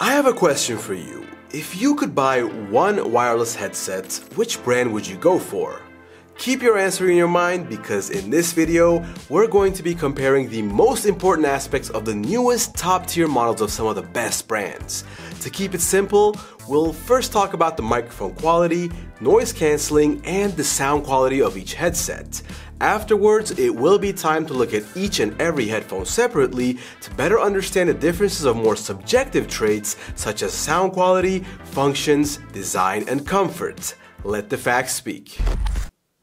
I have a question for you. If you could buy one wireless headset, which brand would you go for? Keep your answer in your mind because in this video, we're going to be comparing the most important aspects of the newest top-tier models of some of the best brands. To keep it simple, we'll first talk about the microphone quality, noise cancelling, and the sound quality of each headset. Afterwards, it will be time to look at each and every headphone separately to better understand the differences of more subjective traits such as sound quality, functions, design, and comfort. Let the facts speak.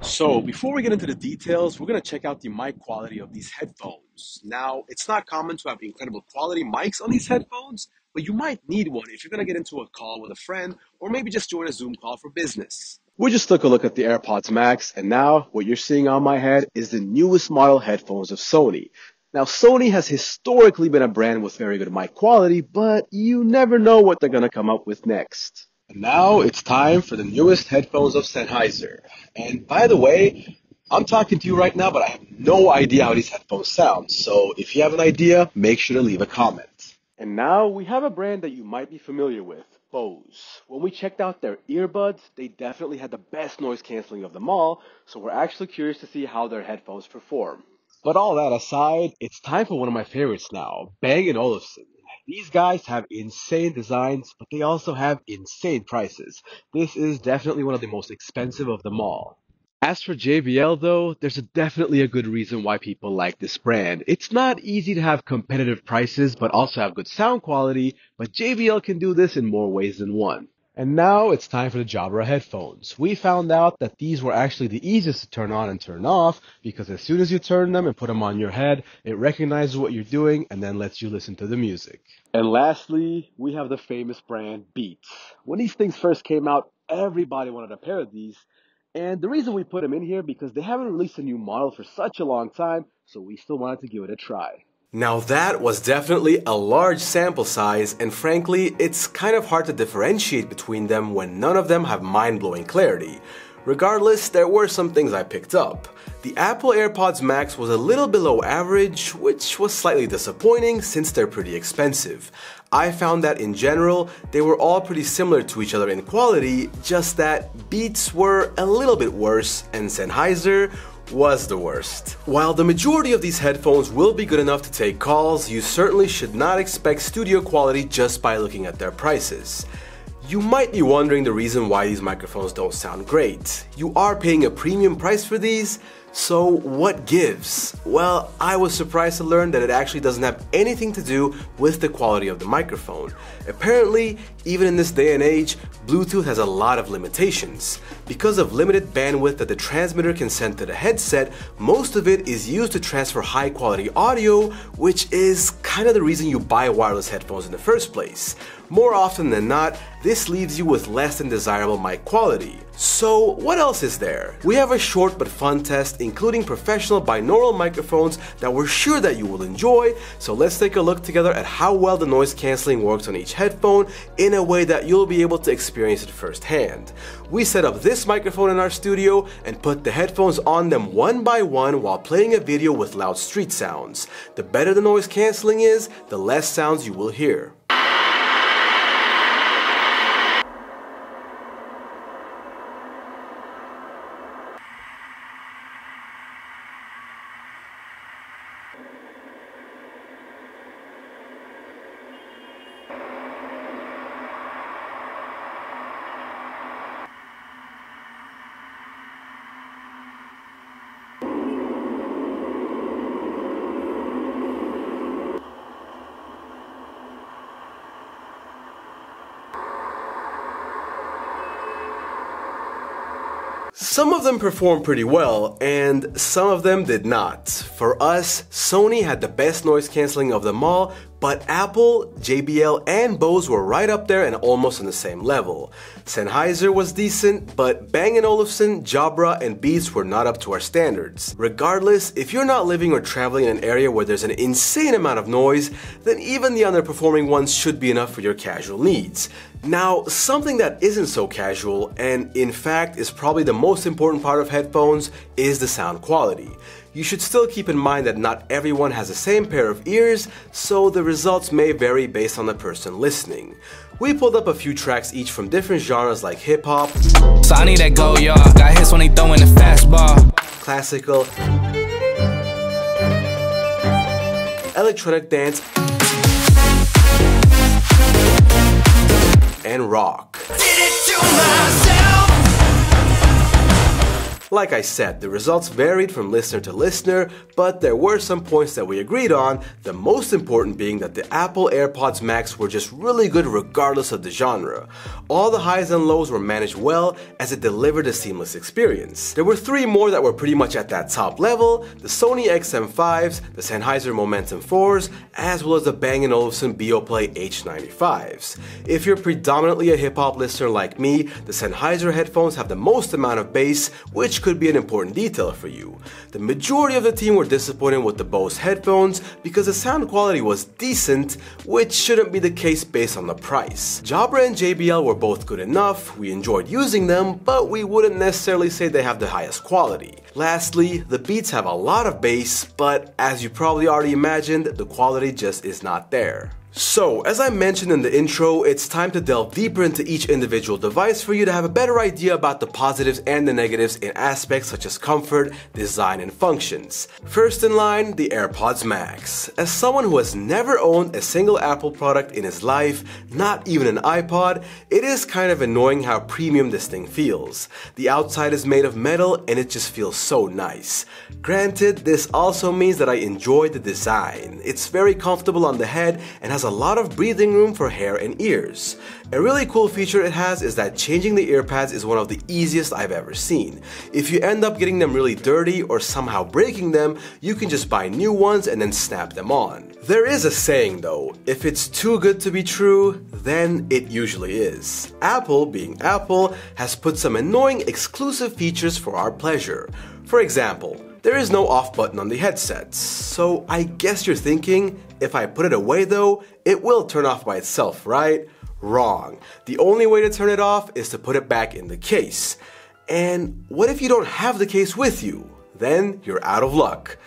So before we get into the details, we're going to check out the mic quality of these headphones. Now, it's not common to have incredible quality mics on these headphones, but you might need one if you're going to get into a call with a friend or maybe just join a Zoom call for business. We just took a look at the AirPods Max, and now what you're seeing on my head is the newest model headphones of Sony. Now, Sony has historically been a brand with very good mic quality, but you never know what they're going to come up with next. And now it's time for the newest headphones of Sennheiser. And by the way, I'm talking to you right now, but I have no idea how these headphones sound. So if you have an idea, make sure to leave a comment. And now we have a brand that you might be familiar with, Bose. When we checked out their earbuds, they definitely had the best noise cancelling of them all, so we're actually curious to see how their headphones perform. But all that aside, it's time for one of my favorites now, Bang & Olufsen. These guys have insane designs, but they also have insane prices. This is definitely one of the most expensive of them all. As for JBL though, there's definitely a good reason why people like this brand. It's not easy to have competitive prices but also have good sound quality, but JBL can do this in more ways than one. And now it's time for the Jabra headphones. We found out that these were actually the easiest to turn on and turn off because as soon as you turn them and put them on your head, it recognizes what you're doing and then lets you listen to the music. And lastly, we have the famous brand Beats. When these things first came out, everybody wanted a pair of these. And the reason we put them in here because they haven't released a new model for such a long time, so we still wanted to give it a try. Now that was definitely a large sample size, and frankly, it's kind of hard to differentiate between them when none of them have mind-blowing clarity. Regardless, there were some things I picked up. The Apple AirPods Max was a little below average, which was slightly disappointing since they're pretty expensive. I found that in general, they were all pretty similar to each other in quality, just that Beats were a little bit worse and Sennheiser was the worst. While the majority of these headphones will be good enough to take calls, you certainly should not expect studio quality just by looking at their prices. You might be wondering the reason why these microphones don't sound great. You are paying a premium price for these, so what gives? Well, I was surprised to learn that it actually doesn't have anything to do with the quality of the microphone. Apparently, even in this day and age, Bluetooth has a lot of limitations. Because of limited bandwidth that the transmitter can send to the headset, most of it is used to transfer high quality audio, which is kind of the reason you buy wireless headphones in the first place. More often than not, this leaves you with less than desirable mic quality. So what else is there? We have a short but fun test including professional binaural microphones that we're sure that you will enjoy, so let's take a look together at how well the noise cancelling works on each headphone in a way that you'll be able to experience it firsthand. We set up this microphone in our studio and put the headphones on them one by one while playing a video with loud street sounds. The better the noise cancelling is, the less sounds you will hear. Some of them performed pretty well, and some of them did not. For us, Sony had the best noise cancelling of them all, but Apple, JBL, and Bose were right up there and almost on the same level. Sennheiser was decent, but Bang & Olufsen, Jabra, and Beats were not up to our standards. Regardless, if you're not living or traveling in an area where there's an insane amount of noise, then even the underperforming ones should be enough for your casual needs. Now, something that isn't so casual, and in fact is probably the most important part of headphones, is the sound quality. You should still keep in mind that not everyone has the same pair of ears, so the results may vary based on the person listening. We pulled up a few tracks each from different genres like hip-hop, so I need that go, y'all. Got hits when they throwing the fastball, classical, electronic dance, and rock. Did it to myself. Like I said, the results varied from listener to listener, but there were some points that we agreed on, the most important being that the Apple AirPods Max were just really good regardless of the genre. All the highs and lows were managed well as it delivered a seamless experience. There were three more that were pretty much at that top level, the Sony XM5s, the Sennheiser Momentum 4s, as well as the banging Olufsen Beoplay H95s. If you're predominantly a hip-hop listener like me, the Sennheiser headphones have the most amount of bass, which could be an important detail for you. The majority of the team were disappointed with the Bose headphones because the sound quality was decent, which shouldn't be the case based on the price. Jabra and JBL were both good enough, we enjoyed using them, but we wouldn't necessarily say they have the highest quality. Lastly, the Beats have a lot of bass, but as you probably already imagined, the quality just is not there. So, as I mentioned in the intro, it's time to delve deeper into each individual device for you to have a better idea about the positives and the negatives in aspects such as comfort, design, and functions. First in line, the AirPods Max. As someone who has never owned a single Apple product in his life, not even an iPod, it is kind of annoying how premium this thing feels. The outside is made of metal and it just feels so nice. Granted, this also means that I enjoy the design. It's very comfortable on the head and has a lot of breathing room for hair and ears. A really cool feature it has is that changing the ear pads is one of the easiest I've ever seen. If you end up getting them really dirty or somehow breaking them, you can just buy new ones and then snap them on. There is a saying though, if it's too good to be true, then it usually is. Apple, being Apple, has put some annoying exclusive features for our pleasure. For example, there is no off button on the headsets, so I guess you're thinking, if I put it away though, it will turn off by itself, right? Wrong. The only way to turn it off is to put it back in the case. And what if you don't have the case with you? Then you're out of luck.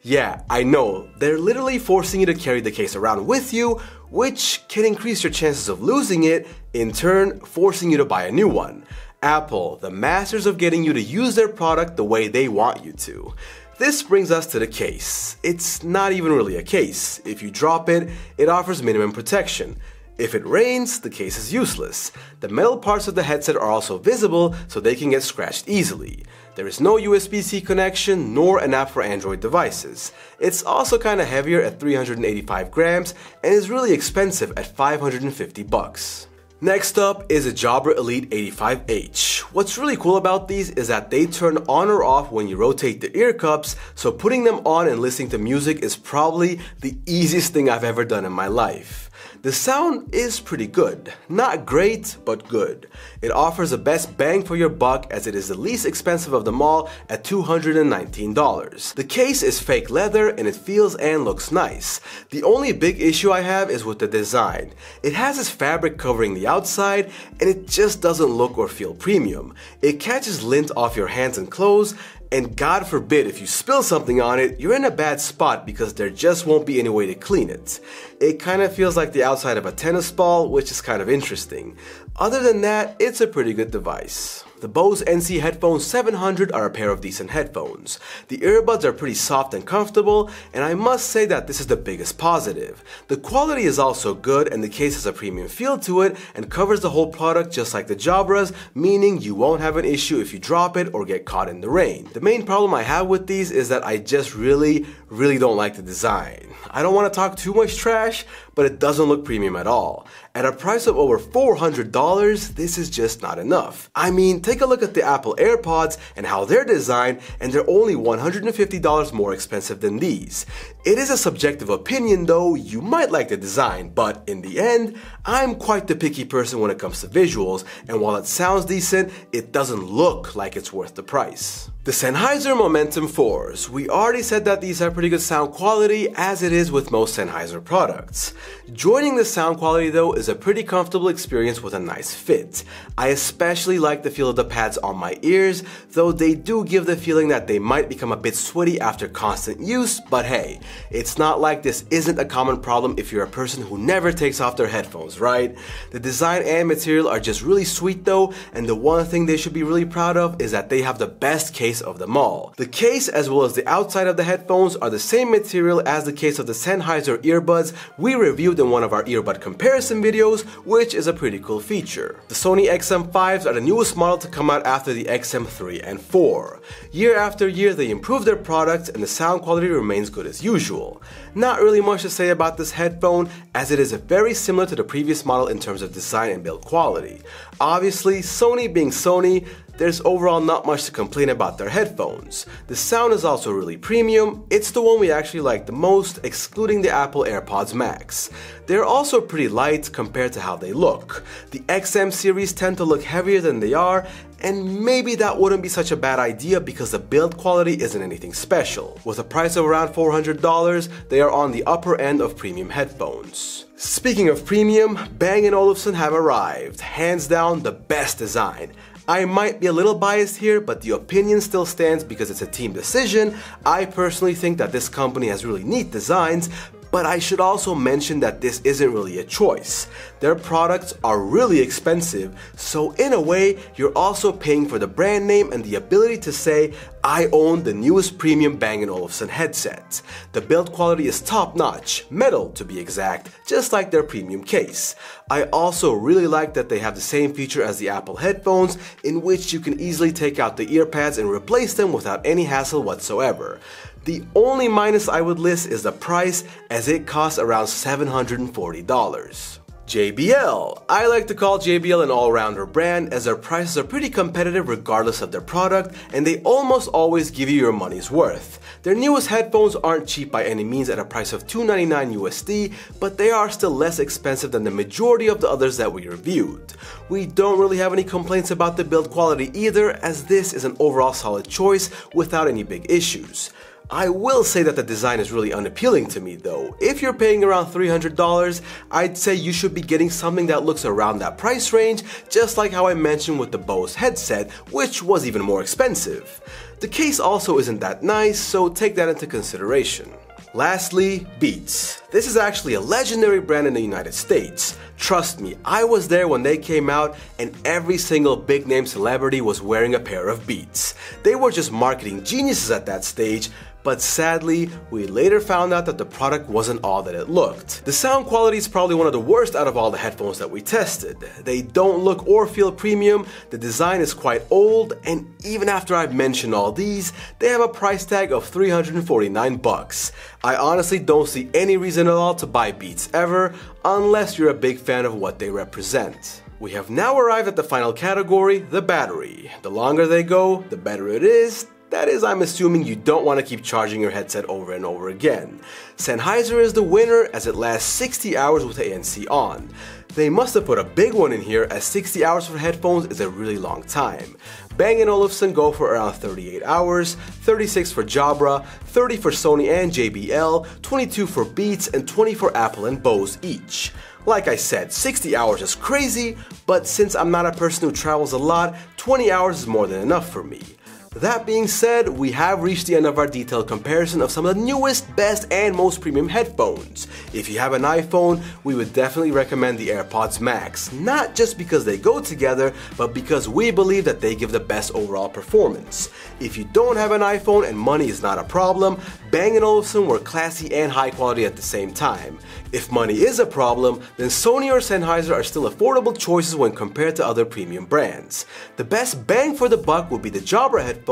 Yeah, I know, they're literally forcing you to carry the case around with you, which can increase your chances of losing it, in turn forcing you to buy a new one. Apple, the masters of getting you to use their product the way they want you to. This brings us to the case. It's not even really a case. If you drop it, it offers minimum protection. If it rains, the case is useless. The metal parts of the headset are also visible, so they can get scratched easily. There is no USB-C connection, nor an app for Android devices. It's also kinda heavier at 385 grams, and is really expensive at $550. Next up is a Jabra Elite 85H. What's really cool about these is that they turn on or off when you rotate the ear cups, so putting them on and listening to music is probably the easiest thing I've ever done in my life. The sound is pretty good. Not great, but good. It offers the best bang for your buck as it is the least expensive of them all at $219. The case is fake leather and it feels and looks nice. The only big issue I have is with the design. It has this fabric covering the outside and it just doesn't look or feel premium. It catches lint off your hands and clothes, and God forbid if you spill something on it, you're in a bad spot because there just won't be any way to clean it. It kind of feels like the outside of a tennis ball, which is kind of interesting. Other than that, it's a pretty good device. The Bose NC Headphones 700 are a pair of decent headphones. The earbuds are pretty soft and comfortable, and I must say that this is the biggest positive. The quality is also good and the case has a premium feel to it and covers the whole product just like the Jabras, meaning you won't have an issue if you drop it or get caught in the rain. The main problem I have with these is that I just really don't like the design. I don't want to talk too much trash, but it doesn't look premium at all. At a price of over $400, this is just not enough. I mean, take a look at the Apple AirPods and how they're designed, and they're only $150 more expensive than these. It is a subjective opinion though, you might like the design, but in the end, I'm quite the picky person when it comes to visuals, and while it sounds decent, it doesn't look like it's worth the price. The Sennheiser Momentum 4s. We already said that these have pretty good sound quality, as it is with most Sennheiser products. Joining the sound quality though is a pretty comfortable experience with a nice fit. I especially like the feel of the pads on my ears, though they do give the feeling that they might become a bit sweaty after constant use, but hey, it's not like this isn't a common problem if you're a person who never takes off their headphones, right? The design and material are just really sweet though, and the one thing they should be really proud of is that they have the best case of them all. The case as well as the outside of the headphones are the same material as the case of the Sennheiser earbuds we reviewed in one of our earbud comparison videos, which is a pretty cool feature. The Sony XM5s are the newest model to come out after the XM3 and 4. Year after year they improve their products and the sound quality remains good as usual. Not really much to say about this headphone, as it is very similar to the previous model in terms of design and build quality. Obviously, Sony being Sony, there's overall not much to complain about their headphones. The sound is also really premium. It's the one we actually like the most, excluding the Apple AirPods Max. They're also pretty light compared to how they look. The XM series tend to look heavier than they are, and maybe that wouldn't be such a bad idea because the build quality isn't anything special. With a price of around $400, they are on the upper end of premium headphones. Speaking of premium, Bang & Olufsen have arrived. Hands down, the best design. I might be a little biased here, but the opinion still stands because it's a team decision. I personally think that this company has really neat designs, but I should also mention that this isn't really a choice. Their products are really expensive, so in a way, you're also paying for the brand name and the ability to say, I own the newest premium Bang & Olufsen headset. The build quality is top-notch, metal to be exact, just like their premium case. I also really like that they have the same feature as the Apple headphones, in which you can easily take out the ear pads and replace them without any hassle whatsoever. The only minus I would list is the price, as it costs around $740. JBL. I like to call JBL an all-rounder brand, as their prices are pretty competitive regardless of their product, and they almost always give you your money's worth. Their newest headphones aren't cheap by any means at a price of $299 USD, but they are still less expensive than the majority of the others that we reviewed. We don't really have any complaints about the build quality either, as this is an overall solid choice without any big issues. I will say that the design is really unappealing to me though. If you're paying around $300, I'd say you should be getting something that looks around that price range, just like how I mentioned with the Bose headset, which was even more expensive. The case also isn't that nice, so take that into consideration. Lastly, Beats. This is actually a legendary brand in the United States. Trust me, I was there when they came out and every single big name celebrity was wearing a pair of Beats. They were just marketing geniuses at that stage, but sadly, we later found out that the product wasn't all that it looked. The sound quality is probably one of the worst out of all the headphones that we tested. They don't look or feel premium, the design is quite old, and even after I've mentioned all these, they have a price tag of $349. I honestly don't see any reason at all to buy Beats ever, unless you're a big fan of what they represent. We have now arrived at the final category, the battery. The longer they go, the better it is. That is, I'm assuming you don't want to keep charging your headset over and over again. Sennheiser is the winner, as it lasts 60 hours with ANC on. They must have put a big one in here, as 60 hours for headphones is a really long time. Bang & Olufsen go for around 38 hours, 36 for Jabra, 30 for Sony and JBL, 22 for Beats, and 20 for Apple and Bose each. Like I said, 60 hours is crazy, but since I'm not a person who travels a lot, 20 hours is more than enough for me. That being said, we have reached the end of our detailed comparison of some of the newest, best, and most premium headphones. If you have an iPhone, we would definitely recommend the AirPods Max, not just because they go together, but because we believe that they give the best overall performance. If you don't have an iPhone and money is not a problem, Bang & Olufsen were classy and high quality at the same time. If money is a problem, then Sony or Sennheiser are still affordable choices when compared to other premium brands. The best bang for the buck would be the Jabra headphones,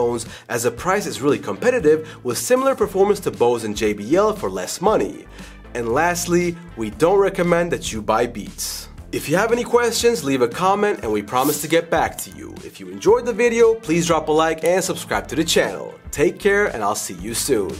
as the price is really competitive with similar performance to Bose and JBL for less money. And lastly, we don't recommend that you buy Beats. If you have any questions, leave a comment and we promise to get back to you. If you enjoyed the video, please drop a like and subscribe to the channel. Take care and I'll see you soon.